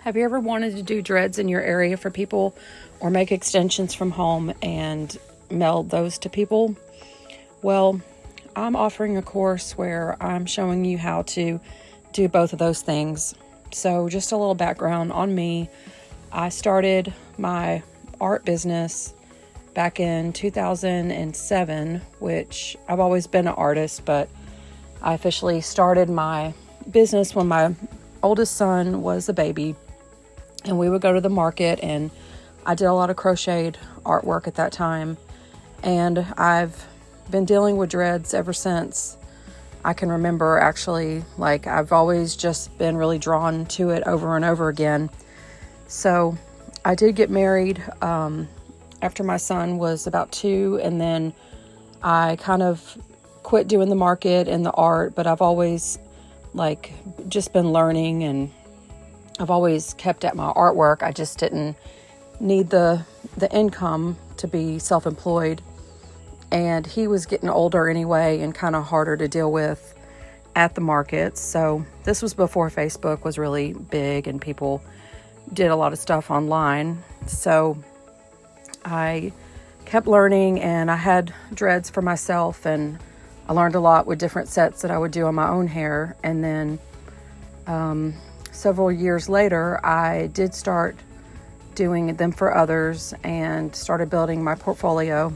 Have you ever wanted to do dreads in your area for people or make extensions from home and mail those to people? Well, I'm offering a course where I'm showing you how to do both of those things. So just a little background on me. I started my art business back in 2007, which I've always been an artist, but I officially started my business when my oldest son was a baby. And we would go to the market, and I did a lot of crocheted artwork at that time. And I've been dealing with dreads ever since I can remember, actually. Like, I've always just been really drawn to it over and over again. So I did get married after my son was about 2, and then I kind of quit doing the market and the art, but I've always just been learning, and I've always kept at my artwork. I just didn't need the income to be self-employed. And he was getting older anyway and kind of harder to deal with at the markets. So this was before Facebook was really big and people did a lot of stuff online. So I kept learning, and I had dreads for myself, and I learned a lot with different sets that I would do on my own hair. And then several years later, I did start doing them for others and started building my portfolio.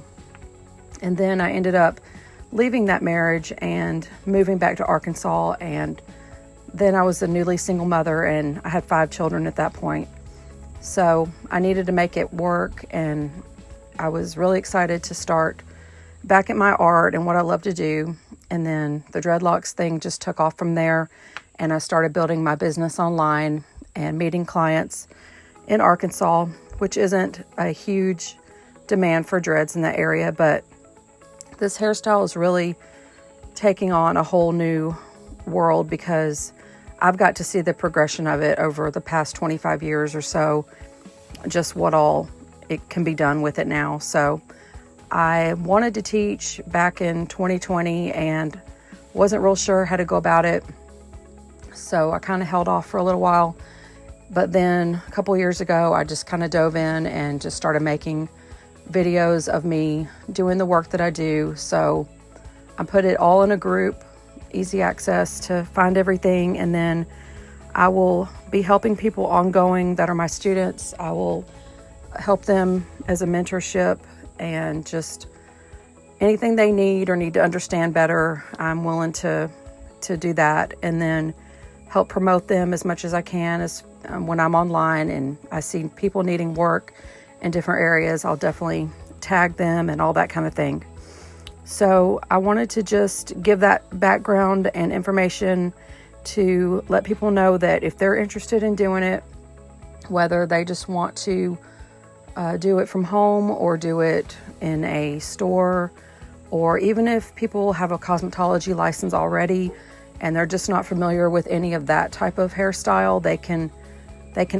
And then I ended up leaving that marriage and moving back to Arkansas. And then I was a newly single mother, and I had 5 children at that point. So I needed to make it work, and I was really excited to start back at my art and what I love to do. And then the dreadlocks thing just took off from there. And I started building my business online and meeting clients in Arkansas, which isn't a huge demand for dreads in that area. But this hairstyle is really taking on a whole new world because I've got to see the progression of it over the past 25 years or so, just what all it can be done with it now. So I wanted to teach back in 2020 and wasn't real sure how to go about it. So I kind of held off for a little while. But then a couple years ago, I just kind of dove in and just started making videos of me doing the work that I do. So I put it all in a group, easy access to find everything. And then I will be helping people ongoing that are my students. I will help them as a mentorship, and just anything they need or need to understand better, I'm willing to do that. And then help promote them as much as I can. As when I'm online and I see people needing work in different areas, I'll definitely tag them and all that kind of thing. So I wanted to just give that background and information to let people know that if they're interested in doing it, whether they just want to do it from home or do it in a store, or even if people have a cosmetology license already and they're just not familiar with any of that type of hairstyle, they can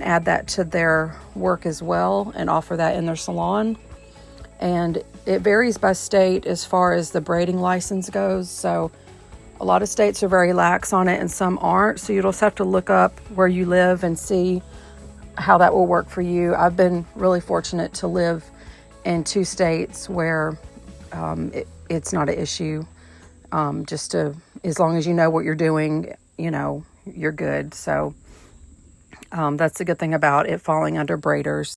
add that to their work as well and offer that in their salon. And it varies by state as far as the braiding license goes. So a lot of states are very lax on it and some aren't. So you'll just have to look up where you live and see how that will work for you. I've been really fortunate to live in 2 states where it's not an issue. As long as you know what you're doing, you're good. So that's the good thing about it falling under braiders.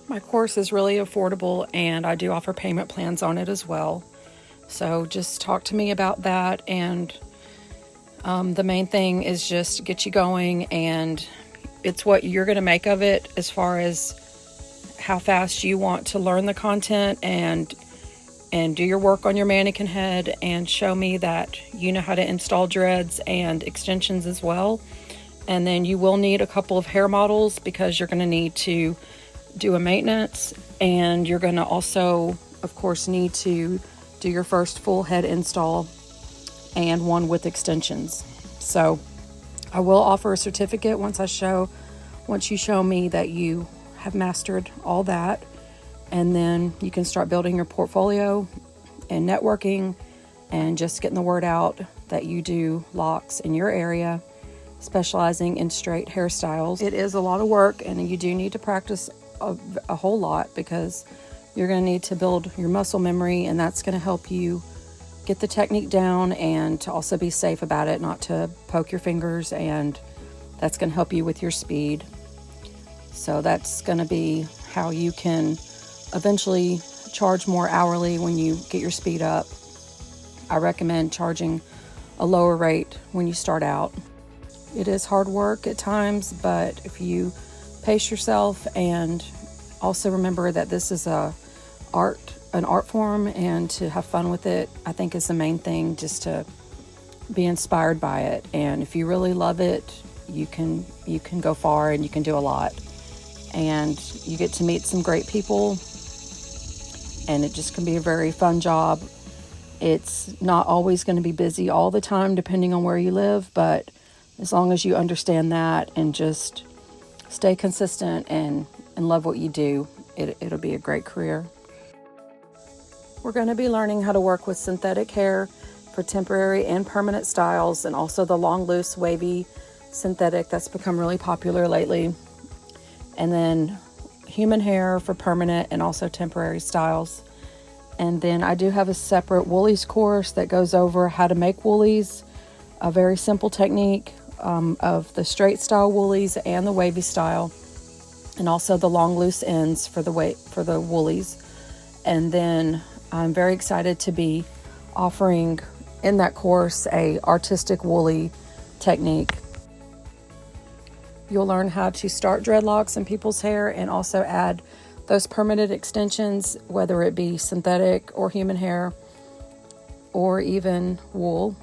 My course is really affordable, and I do offer payment plans on it as well. So just talk to me about that. And the main thing is just get you going, and it's what you're going to make of it as far as how fast you want to learn the content and do your work on your mannequin head and show me that you know how to install dreads and extensions as well. And then you will need a couple of hair models because you're going to need to do a maintenance, and you're going to also, of course, need to do your first full head install and one with extensions. So I will offer a certificate once you show me that you have mastered all that. And then you can start building your portfolio and networking and just getting the word out that you do locks in your area specializing in straight hairstyles. It is a lot of work, and you do need to practice a whole lot, because you're going to need to build your muscle memory, and that's going to help you get the technique down and to also be safe about it, not to poke your fingers, and that's going to help you with your speed. So that's going to be how you can eventually charge more hourly when you get your speed up. I recommend charging a lower rate when you start out. It is hard work at times, but if you pace yourself and also remember that this is an art form, and to have fun with it, I think is the main thing, just to be inspired by it. And if you really love it, you can go far, and you can do a lot. And you get to meet some great people, and it just can be a very fun job. It's not always going to be busy all the time, depending on where you live, but as long as you understand that and just stay consistent and love what you do, it'll be a great career. We're going to be learning how to work with synthetic hair for temporary and permanent styles, and also the long, loose, wavy synthetic that's become really popular lately. And then human hair for permanent and also temporary styles. And then I do have a separate woolies course that goes over how to make woolies, a very simple technique of the straight style woolies and the wavy style, and also the long, loose ends for the woolies. And then I'm very excited to be offering in that course a artistic woolly technique. You'll learn how to start dreadlocks in people's hair and also add those permanent extensions, whether it be synthetic or human hair or even wool.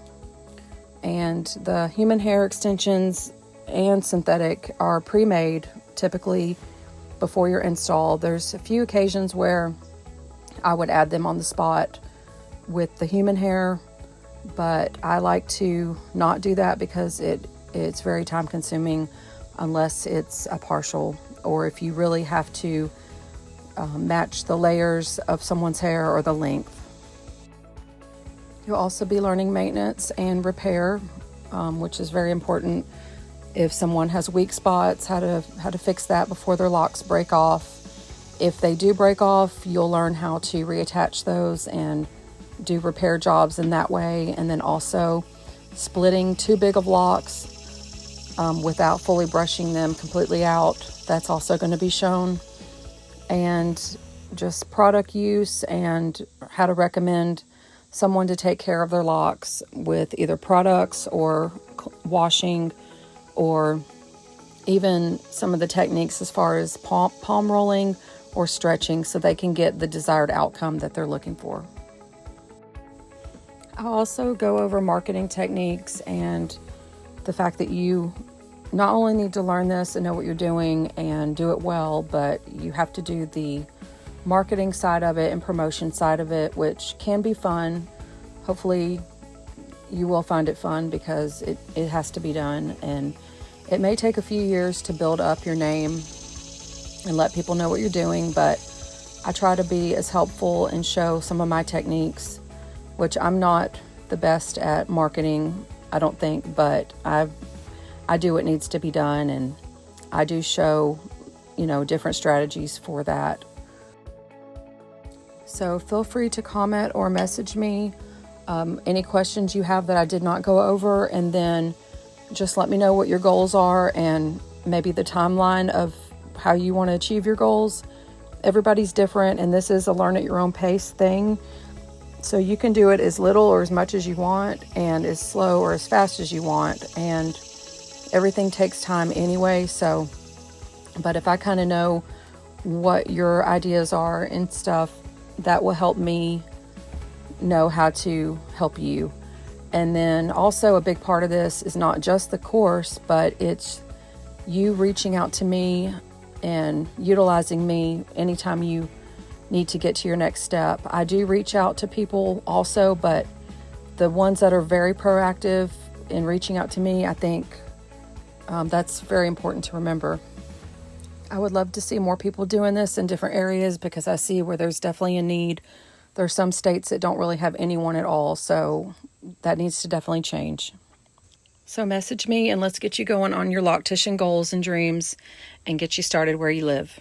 And the human hair extensions and synthetic are pre-made typically before your install. There's a few occasions where I would add them on the spot with the human hair, but I like to not do that because it's very time consuming unless it's a partial, or if you really have to match the layers of someone's hair or the length. You'll also be learning maintenance and repair, which is very important. If someone has weak spots, how to fix that before their locks break off. If they do break off, you'll learn how to reattach those and do repair jobs in that way. And then also splitting too big of locks without fully brushing them completely out. That's also going to be shown. And just product use and how to recommend someone to take care of their locks with either products or washing, or even some of the techniques as far as palm rolling or stretching, so they can get the desired outcome that they're looking for. I'll also go over marketing techniques and the fact that you not only need to learn this and know what you're doing and do it well, but you have to do the marketing side of it and promotion side of it, which can be fun. Hopefully you will find it fun, because it has to be done, and it may take a few years to build up your name and let people know what you're doing, but I try to be as helpful and show some of my techniques, which I'm not the best at marketing, I don't think, but I do what needs to be done, and I do show, different strategies for that. So feel free to comment or message me any questions you have that I did not go over, and then just let me know what your goals are and maybe the timeline of how you want to achieve your goals. Everybody's different, and this is a learn at your own pace thing. So you can do it as little or as much as you want, and as slow or as fast as you want. And everything takes time anyway. So, but if I kind of know what your ideas are and stuff, that will help me know how to help you. And then also a big part of this is not just the course, but it's you reaching out to me and utilizing me anytime you need to get to your next step. I do reach out to people also, but the ones that are very proactive in reaching out to me, I think that's very important to remember. I would love to see more people doing this in different areas, because I see where there's definitely a need. There are some states that don't really have anyone at all, so that needs to definitely change. So message me and let's get you going on your loctician goals and dreams and get you started where you live.